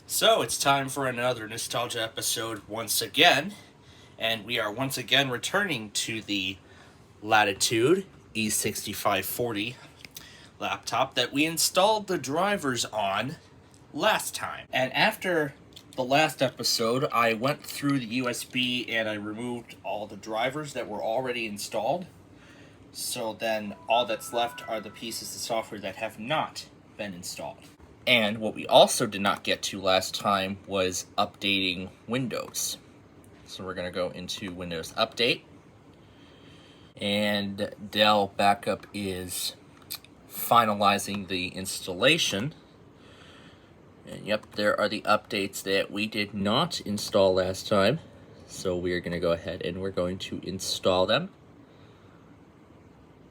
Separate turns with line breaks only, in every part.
So it's time for another nostalgia episode once again, and we are once again returning to the Latitude E6540 laptop that we installed the drivers on last time. And after the last episode, I went through the USB and I removed all the drivers that were already installed. So then all that's left are the pieces of software that have not been installed. And what we also did not get to last time was updating Windows. So we're going to go into Windows Update. And Dell Backup is finalizing the installation. And yep, there are the updates that we did not install last time. So we are going to go ahead and we're going to install them.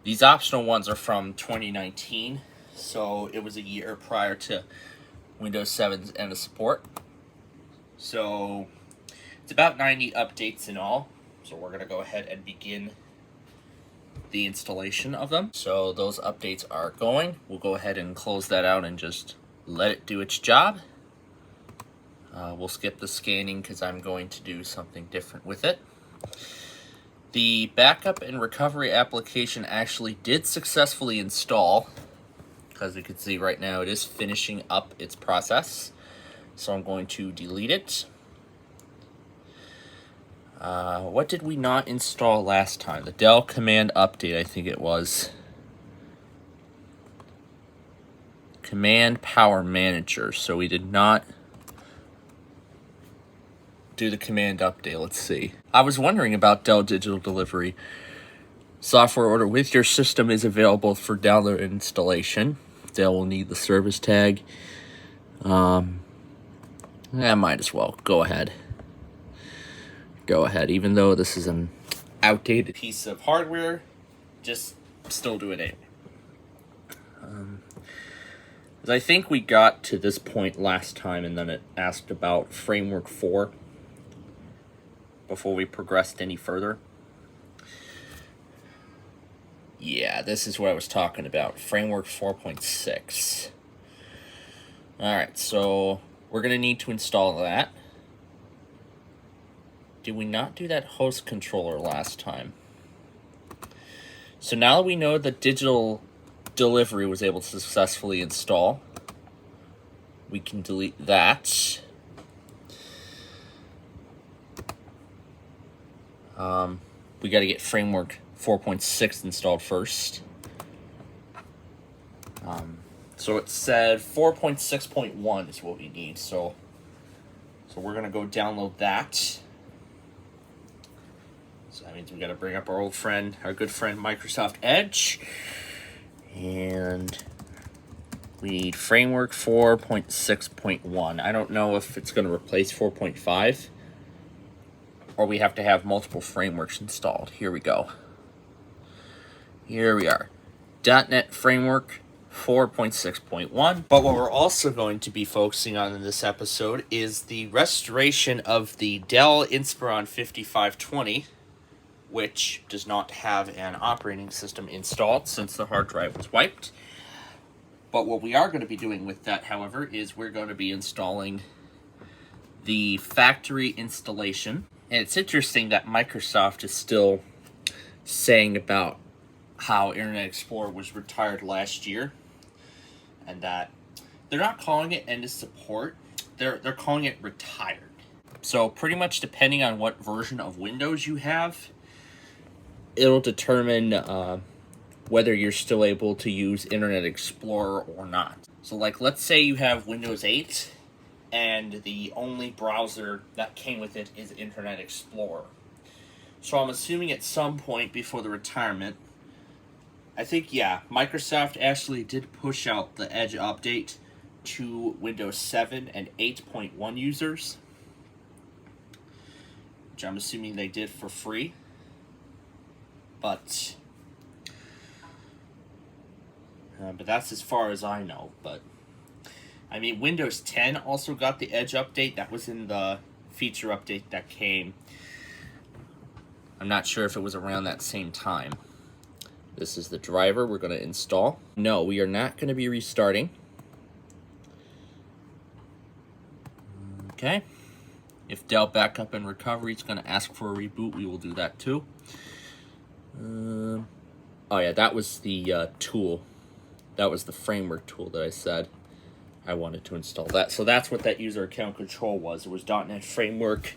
These optional ones are from 2019. So it was a year prior to Windows 7's end of support. So it's about 90 updates in all. So we're going to go ahead and begin the installation of them. So those updates are going. We'll go ahead and close that out and just let it do its job. We'll skip the scanning because I'm going to do something different with it. The backup and recovery application actually did successfully install. As you can see right now, it is finishing up its process. So I'm going to delete it. What did we not install last time? The Dell Command Update, I think it was. Command Power Manager. So we did not do the Command Update. Let's see. I was wondering about Dell Digital Delivery. Software order with your system is available for download and installation. Dell will need the service tag. I might as well go ahead. Even though this is an outdated piece of hardware, just still do it anyway. I think we got to this point last time, and then it asked about Framework 4 before we progressed any further. Yeah, this is what I was talking about. Framework 4.6. Alright, so we're going to need to install that. Did we not do that host controller last time? So now that we know that digital delivery was able to successfully install, we can delete that. We got to get Framework 4.6 installed first. So it said 4.6.1 is what we need. So we're gonna go download that. So that means we gotta bring up our good friend Microsoft Edge, and we need Framework 4.6.1. I don't know if it's gonna replace 4.5, or we have to have multiple frameworks installed. Here we go. Here we are. .NET Framework 4.6.1. But what we're also going to be focusing on in this episode is the restoration of the Dell Inspiron 5520, which does not have an operating system installed since the hard drive was wiped. But what we are going to be doing with that, however, is we're going to be installing the factory installation. And it's interesting that Microsoft is still saying about how Internet Explorer was retired last year, and that they're not calling it end of support, they're calling it retired. So pretty much depending on what version of Windows you have, it'll determine whether you're still able to use Internet Explorer or not. So like, let's say you have Windows 8 and the only browser that came with it is Internet Explorer. So I'm assuming at some point before the retirement, I think, yeah, Microsoft actually did push out the Edge update to Windows 7 and 8.1 users, which I'm assuming they did for free. But that's as far as I know. But I mean, Windows 10 also got the Edge update. That was in the feature update that came. I'm not sure if it was around that same time. This is the driver we're going to install. No, we are not going to be restarting. Okay. If Dell Backup and Recovery is going to ask for a reboot, we will do that too. Oh yeah, that was the tool. That was the framework tool that I said I wanted to install that. So that's what that user account control was. It was .NET Framework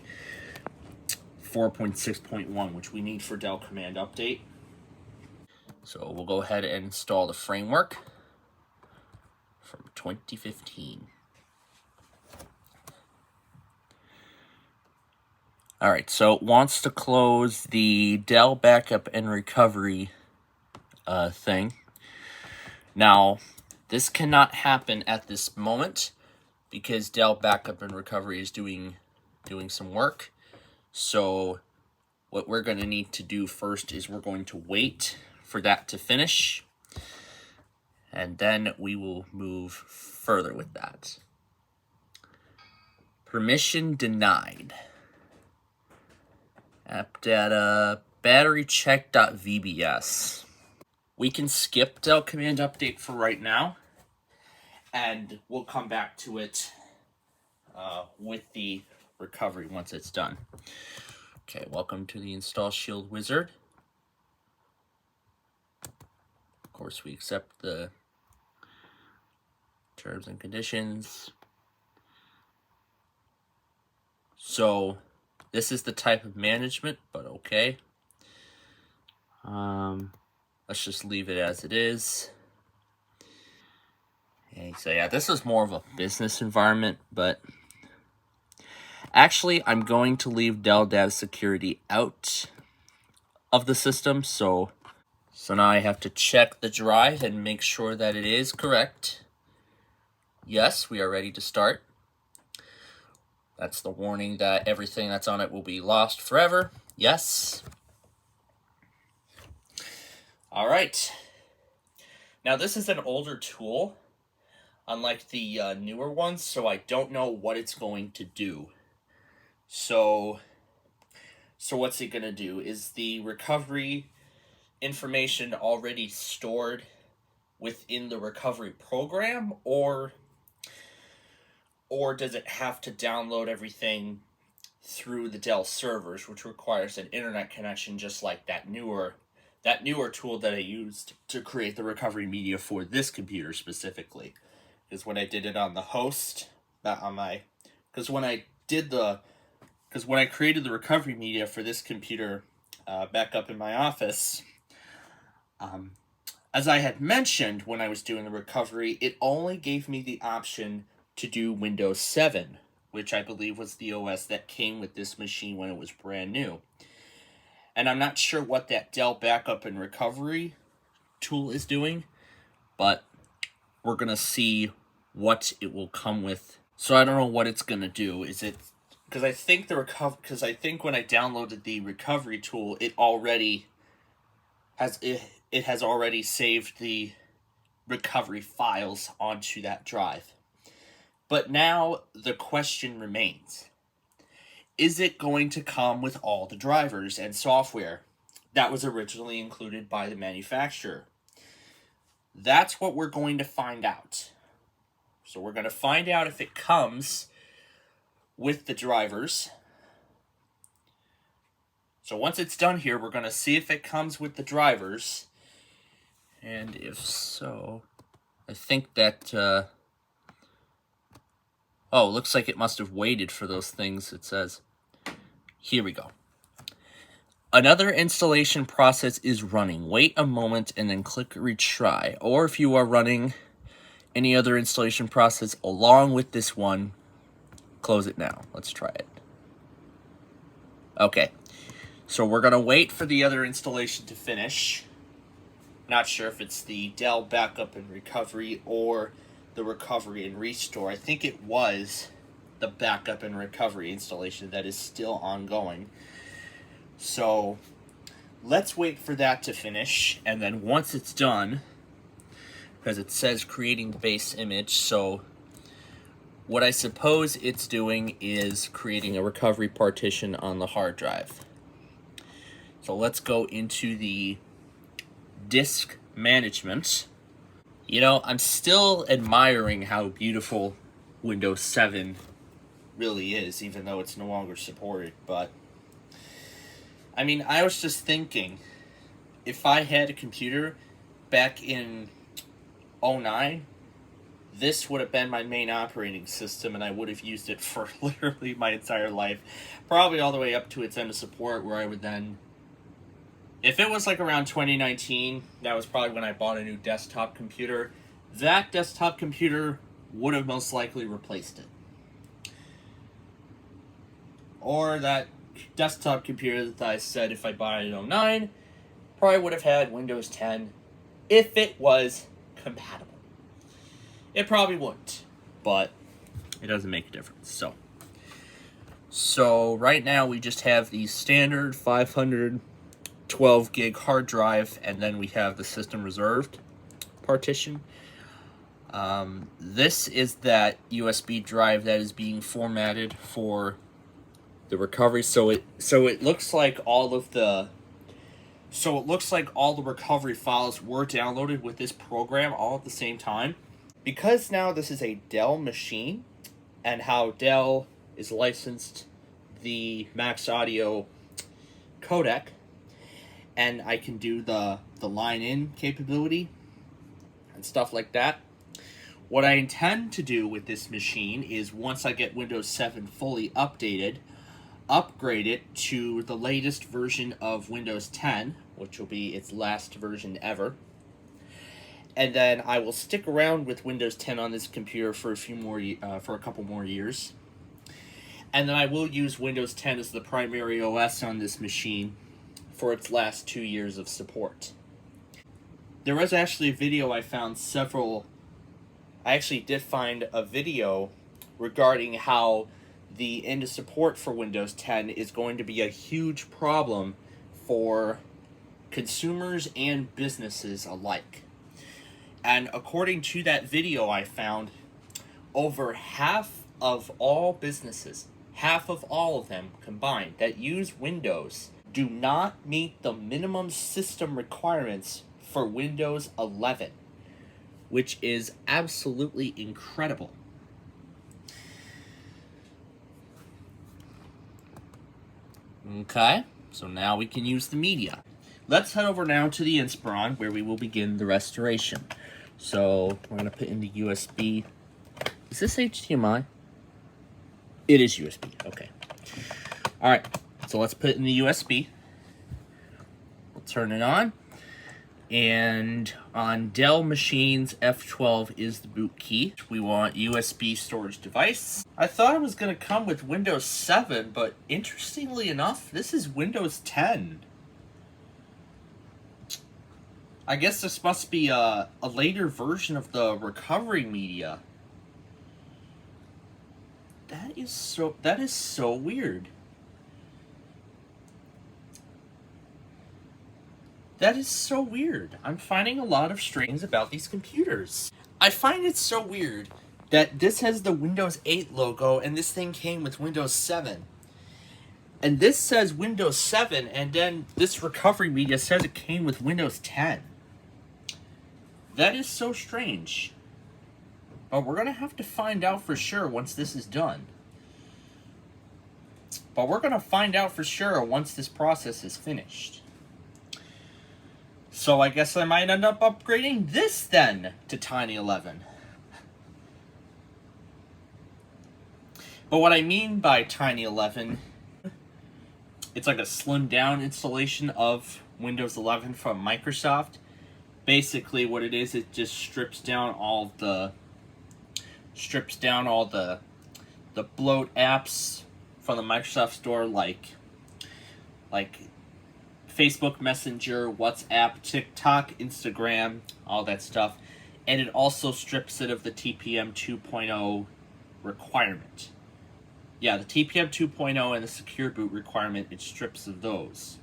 4.6.1, which we need for Dell Command Update. So we'll go ahead and install the framework from 2015. All right, so it wants to close the Dell Backup and Recovery thing. Now, this cannot happen at this moment because Dell Backup and Recovery is doing some work. So what we're going to need to do first is we're going to wait for that to finish, and then we will move further with that. Permission denied. App data battery check.vbs. We can skip Dell Command Update for right now, and we'll come back to it with the recovery once it's done. Okay, welcome to the Install Shield wizard. Of course, we accept the terms and conditions. So this is the type of management, but okay. Let's just leave it as it is. Okay, so yeah, this is more of a business environment, but actually I'm going to leave Dell Data Security out of the system. So now I have to check the drive and make sure that it is correct. Yes, we are ready to start. That's the warning that everything that's on it will be lost forever. Yes. All right. Now this is an older tool, unlike the newer ones, so I don't know what it's going to do. So what's it going to do? Is the recovery information already stored within the recovery program, or does it have to download everything through the Dell servers, which requires an internet connection, just like that newer tool that I used to create the recovery media for this computer specifically? Is when I did it on the host, not on my, because when I created the recovery media for this computer back up in my office, as I had mentioned when I was doing the recovery, it only gave me the option to do Windows 7, which I believe was the OS that came with this machine when it was brand new. And I'm not sure what that Dell Backup and Recovery tool is doing, but we're going to see what it will come with. So I don't know what it's going to do. Is it, because I think when I downloaded the recovery tool, it has already saved the recovery files onto that drive. But now the question remains: is it going to come with all the drivers and software that was originally included by the manufacturer? That's what we're going to find out. So we're going to find out if it comes with the drivers. So once it's done here, we're going to see if it comes with the drivers. And if so, I think that... oh, looks like it must have waited for those things, it says. Here we go. Another installation process is running. Wait a moment and then click retry. Or if you are running any other installation process along with this one, close it now. Let's try it. Okay, so we're going to wait for the other installation to finish. Not sure if it's the Dell Backup and Recovery or the recovery and restore. I think it was the backup and recovery installation that is still ongoing. So let's wait for that to finish, and then once it's done, because it says creating the base image, so what I suppose it's doing is creating a recovery partition on the hard drive. So let's go into the disk management. You know, I'm still admiring how beautiful Windows 7 really is, even though it's no longer supported. But, I mean, I was just thinking, if I had a computer back in 2009, this would have been my main operating system, and I would have used it for literally my entire life. Probably all the way up to its end of support, where I would then... If it was like around 2019, that was probably when I bought a new desktop computer. That desktop computer would have most likely replaced it. Or that desktop computer that I said if I bought it in 2009, probably would have had Windows 10 if it was compatible. It probably wouldn't, but it doesn't make a difference. So right now we just have the standard 512 gig hard drive, and then we have the system reserved partition. This is that USB drive that is being formatted for the recovery. So it looks like all the recovery files were downloaded with this program all at the same time. Because now this is a Dell machine, and how Dell is licensed the Max Audio codec, and I can do the line in capability and stuff like that. What I intend to do with this machine is, once I get Windows 7 fully updated, upgrade it to the latest version of Windows 10, which will be its last version ever. And then I will stick around with Windows 10 on this computer for a couple more years. And then I will use Windows 10 as the primary OS on this machine for its last 2 years of support. There was actually a video I actually did find a video regarding how the end of support for Windows 10 is going to be a huge problem for consumers and businesses alike. And according to that video I found, over half of all businesses, half of all of them combined, that use Windows do not meet the minimum system requirements for Windows 11, which is absolutely incredible. Okay, so now we can use the media. Let's head over now to the Inspiron, where we will begin the restoration. So we're going to put in the USB. Is this HDMI? It is USB. Okay. All right. So let's put it in the USB. We'll turn it on. And on Dell machines, F12 is the boot key. We want USB storage device. I thought it was going to come with Windows 7, but interestingly enough, this is Windows 10. I guess this must be a later version of the recovery media. That is so weird. That is so weird. I'm finding a lot of strange things about these computers. I find it so weird that this has the Windows 8 logo and this thing came with Windows 7. And this says Windows 7, and then this recovery media says it came with Windows 10. That is so strange. But we're going to have to find out for sure once this is done. But we're going to find out for sure once this process is finished. So I guess I might end up upgrading this then to Tiny 11. But what I mean by Tiny 11, it's like a slimmed down installation of Windows 11 from Microsoft. Basically what it is, it just strips down all the bloat apps from the Microsoft Store, like Facebook Messenger, WhatsApp, TikTok, Instagram, all that stuff. and it also strips it of the TPM 2.0 requirement. Yeah, the TPM 2.0 and the secure boot requirement, it strips of those.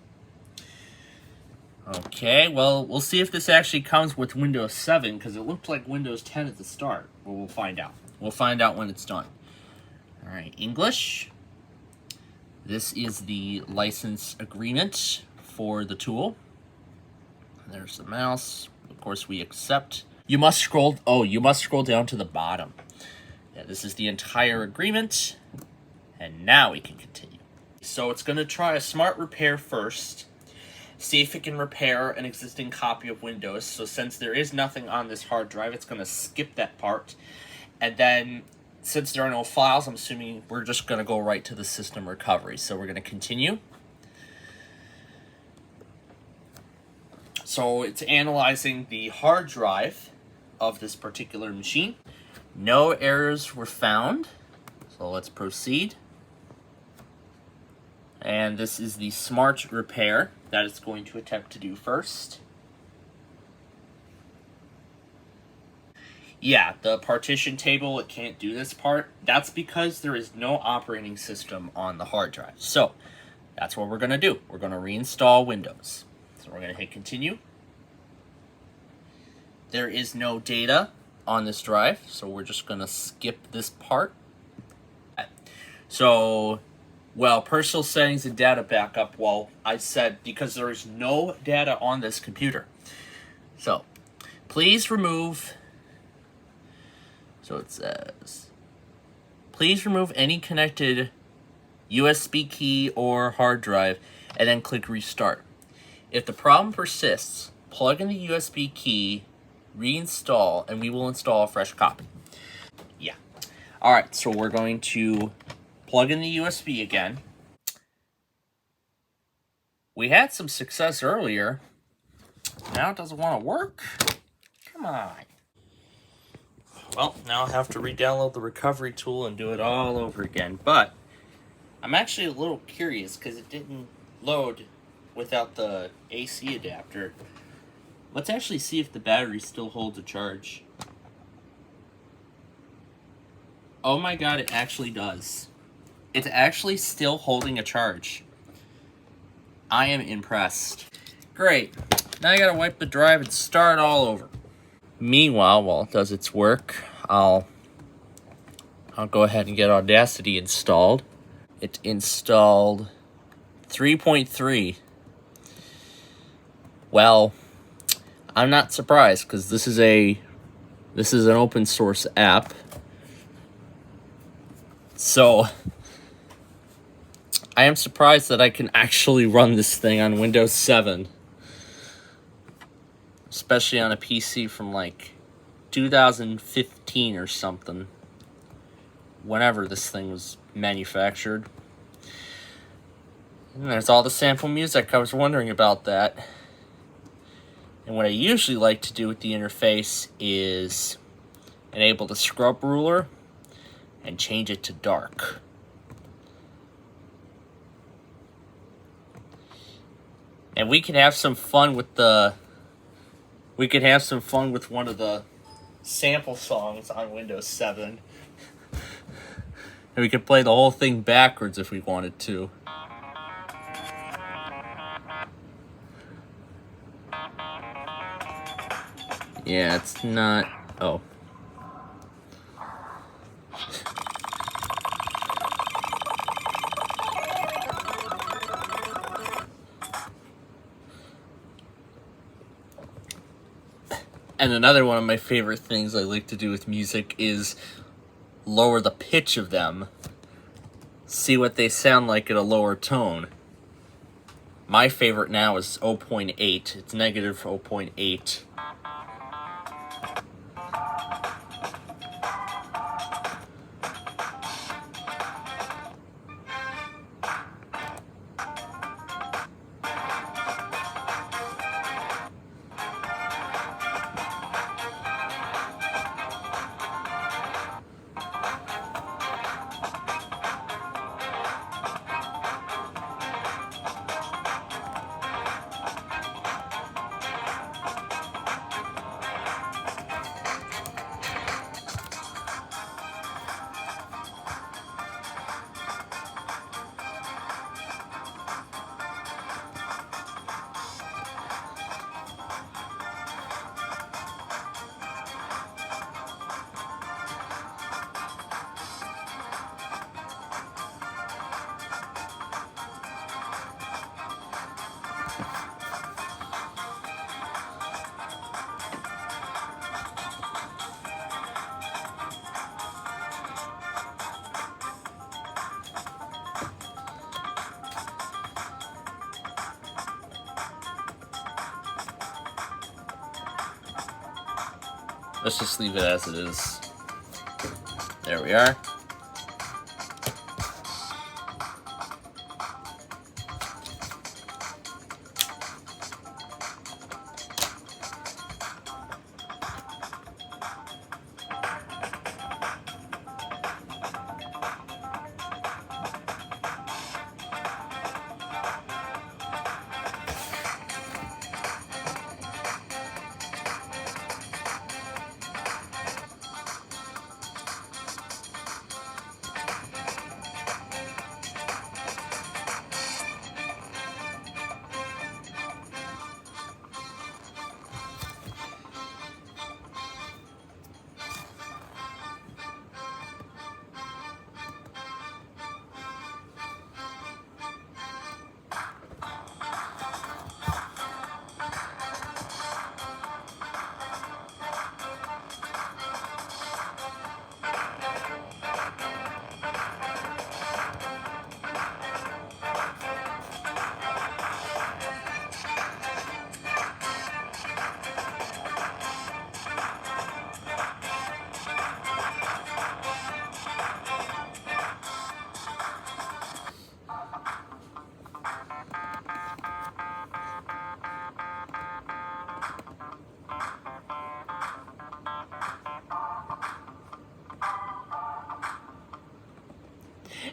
Okay, well, we'll see if this actually comes with Windows 7, because it looked like Windows 10 at the start. Well, we'll find out. We'll find out when it's done. All right, English. This is the license agreement for the tool. There's the mouse. Of course, we accept. You must scroll down to the bottom. Yeah, this is the entire agreement. And now we can continue. So it's going to try a smart repair first. See if it can repair an existing copy of Windows. So since there is nothing on this hard drive, it's going to skip that part. And then, since there are no files, I'm assuming we're just going to go right to the system recovery. So we're going to continue. So it's analyzing the hard drive of this particular machine. No errors were found. So let's proceed. And this is the smart repair that it's going to attempt to do first. Yeah, the partition table, it can't do this part. That's because there is no operating system on the hard drive. So, that's what we're going to do. We're going to reinstall Windows. So we're going to hit continue. There is no data on this drive, so we're just going to skip this part. So, well, personal settings and data backup, well, I said because there is no data on this computer. So, please remove, so it says, please remove any connected USB key or hard drive and then click restart. If the problem persists, plug in the USB key, reinstall, and we will install a fresh copy. Yeah. All right, so we're going to plug in the USB again. We had some success earlier. Now it doesn't want to work. Come on. Well, now I'll have to re-download the recovery tool and do it all over again. But I'm actually a little curious because it didn't load without the AC adapter. Let's actually see if the battery still holds a charge. Oh my god, it actually does. It's actually still holding a charge. I am impressed. Great. Now I gotta wipe the drive and start all over. Meanwhile, while it does its work, I'll go ahead and get Audacity installed. It installed 3.3. Well, I'm not surprised because this is an open source app. So I am surprised that I can actually run this thing on Windows 7. Especially on a PC from like 2015 or something. Whenever this thing was manufactured. And there's all the sample music. I was wondering about that. And what I usually like to do with the interface is enable the scrub ruler and change it to dark. And we can have some fun with one of the sample songs on Windows 7. And we could play the whole thing backwards if we wanted to. Yeah, it's not... Oh. And another one of my favorite things I like to do with music is lower the pitch of them. See what they sound like at a lower tone. My favorite now is 0.8. It's negative 0.8. Let's just leave it as it is. There we are.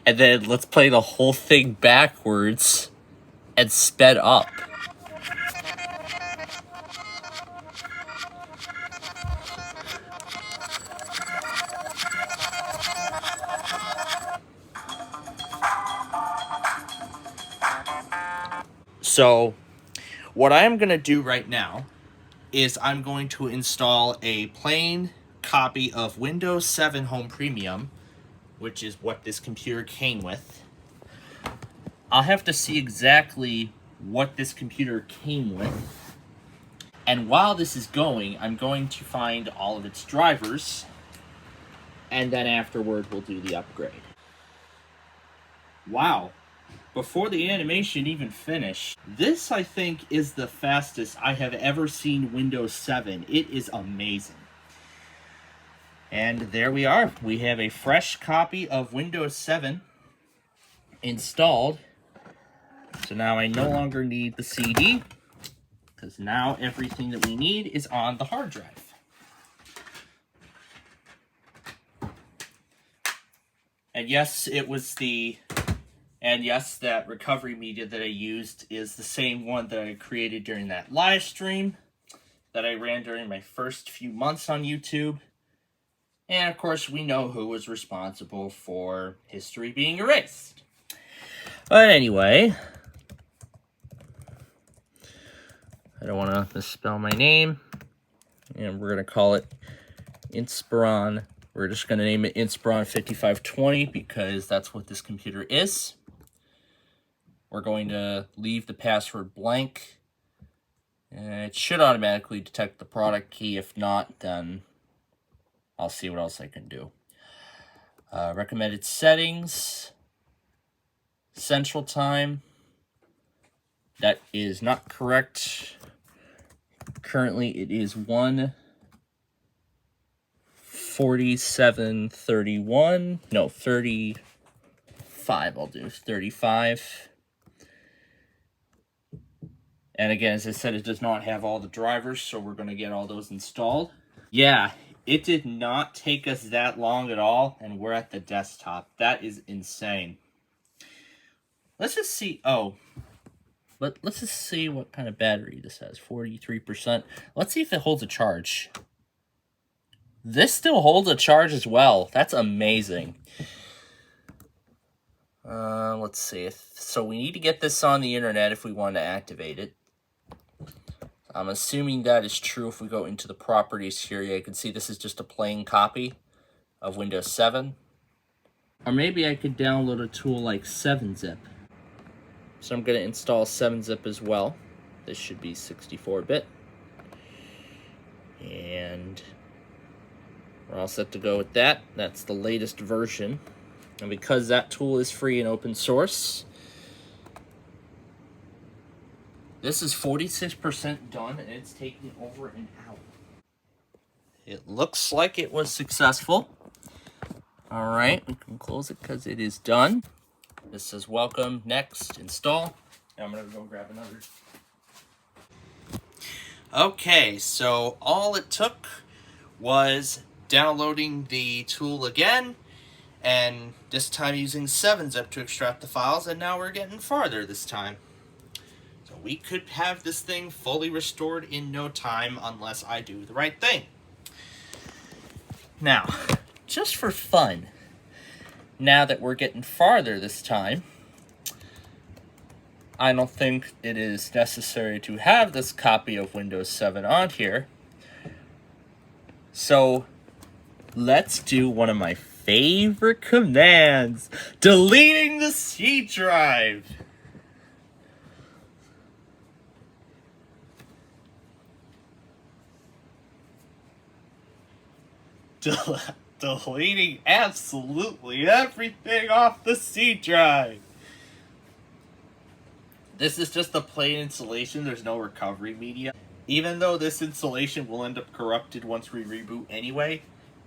And then let's play the whole thing backwards and sped up. So, what I am going to do right now is I'm going to install a plain copy of Windows 7 Home Premium, which is what this computer came with. I'll have to see exactly what this computer came with. And while this is going, I'm going to find all of its drivers, and then afterward we'll do the upgrade. Wow. Before the animation even finished, this I think is the fastest I have ever seen Windows 7. It is amazing. And there we are. We have a fresh copy of Windows 7 installed. So now I no longer need the CD, because now everything that we need is on the hard drive. And yes, that recovery media that I used is the same one that I created during that live stream that I ran during my first few months on YouTube. And of course, we know who was responsible for history being erased. But anyway, I don't want to misspell my name. And we're going to call it Inspiron. We're just going to name it Inspiron 5520 because that's what this computer is. We're going to leave the password blank. It should automatically detect the product key. If not, then I'll see what else I can do. Recommended settings. Central time. That is not correct. Currently, it is 1:47:31. No, 35. I'll do 35. And again, as I said, it does not have all the drivers, so we're going to get all those installed. Yeah, it did not take us that long at all, and we're at the desktop. That is insane. Let's just see. But let's just see what kind of battery this has. 43%. Let's see if it holds a charge. This still holds a charge as well. That's amazing. Let's see. So we need to get this on the internet if we want to activate it. I'm assuming that is true if we go into the properties here. Yeah, you can see this is just a plain copy of Windows 7. Or maybe I could download a tool like 7-Zip. So I'm going to install 7-Zip as well. This should be 64-bit. And we're all set to go with that. That's the latest version. And because that tool is free and open source, this is 46% done, and it's taking over an hour. It looks like it was successful. All right, we can close it because it is done. This says welcome, next, install. Now I'm gonna go grab another. Okay, so all it took was downloading the tool again, and this time using 7-zip to extract the files, and now we're getting farther this time. So we could have this thing fully restored in no time unless I do the right thing. Now, just for fun, now that we're getting farther this time, I don't think it is necessary to have this copy of Windows 7 on here. So let's do one of my favorite commands, deleting the C drive. Deleting absolutely everything off the C drive. This is just a plain installation. There's no recovery media. Even though this installation will end up corrupted once we reboot anyway,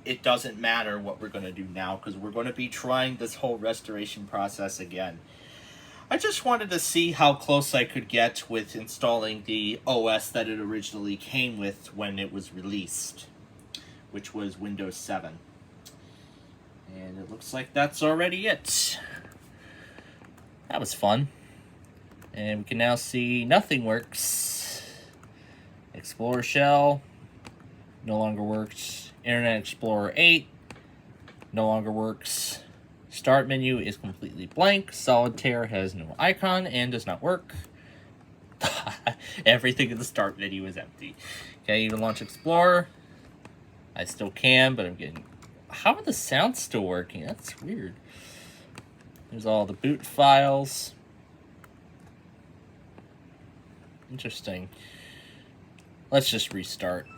it doesn't matter what we're going to do now because we're going to be trying this whole restoration process again. I just wanted to see how close I could get with installing the OS that it originally came with when it was released, which was Windows 7. And it looks like that's already it. That was fun. And we can now see nothing works. Explorer shell no longer works. Internet Explorer 8 no longer works. Start menu is completely blank. Solitaire has no icon and does not work. Everything in the start menu is empty. Okay, even launch Explorer. I still can, but I'm getting... How are the sounds still working? That's weird. There's all the boot files. Interesting. Let's just restart.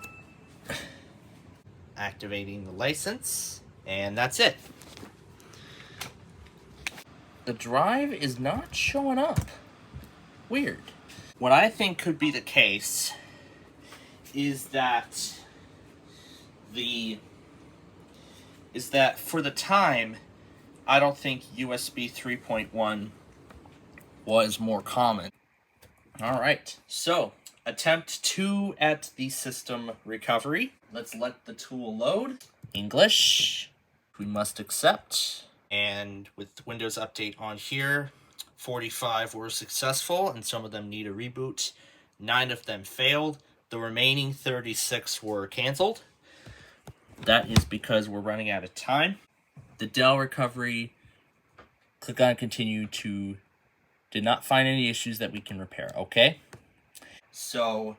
Activating the license, and that's it. The drive is not showing up. Weird. What I think could be the case is that for the time, I don't think USB 3.1 was more common. All right, so attempt 2 at the system recovery. Let's let the tool load. English, we must accept. And with Windows Update on here, 45 were successful and some of them need a reboot. 9 of them failed. The remaining 36 were canceled. That is because we're running out of time. The Dell recovery, click on continue to, did not find any issues that we can repair, okay? So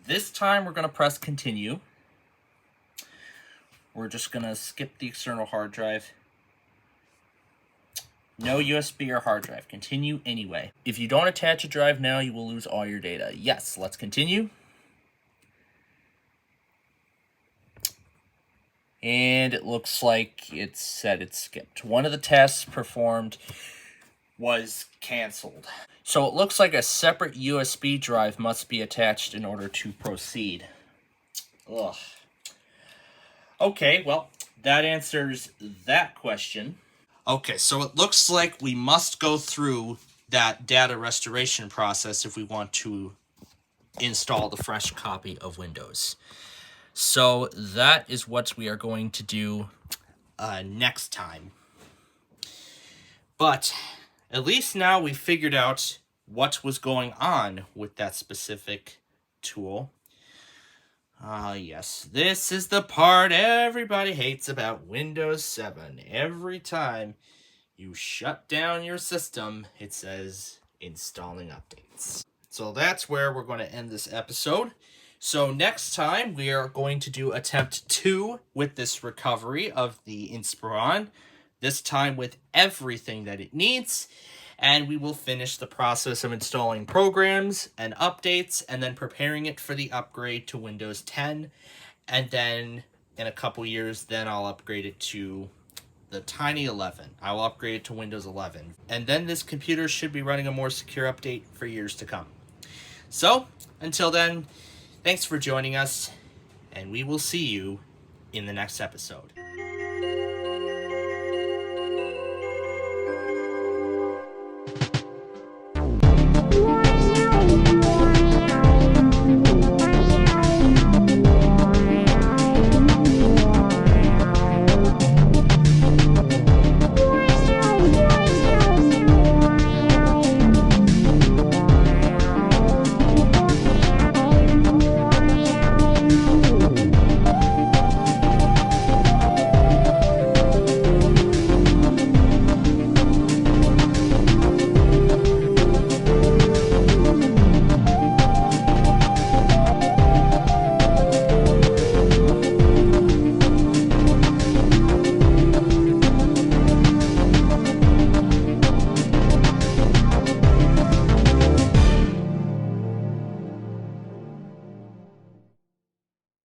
this time we're gonna press continue. We're just gonna skip the external hard drive. No USB or hard drive, continue anyway. If you don't attach a drive now, you will lose all your data. Yes, let's continue. And it looks like it said it skipped. One of the tests performed was canceled. So it looks like a separate USB drive must be attached in order to proceed. Ugh. Okay, well, that answers that question. Okay, so it looks like we must go through that data restoration process if we want to install the fresh copy of Windows. So that is what we are going to do next time. But at least now we figured out what was going on with that specific tool. Yes, this is the part everybody hates about Windows 7. Every time you shut down your system, it says installing updates. So that's where we're going to end this episode. So next time, we are going to do attempt 2 with this recovery of the Inspiron, this time with everything that it needs, and we will finish the process of installing programs and updates, and then preparing it for the upgrade to Windows 10, and then in a couple years, then I'll upgrade it to the tiny 11. I will upgrade it to Windows 11, and then this computer should be running a more secure update for years to come. So, until then, thanks for joining us, and we will see you in the next episode.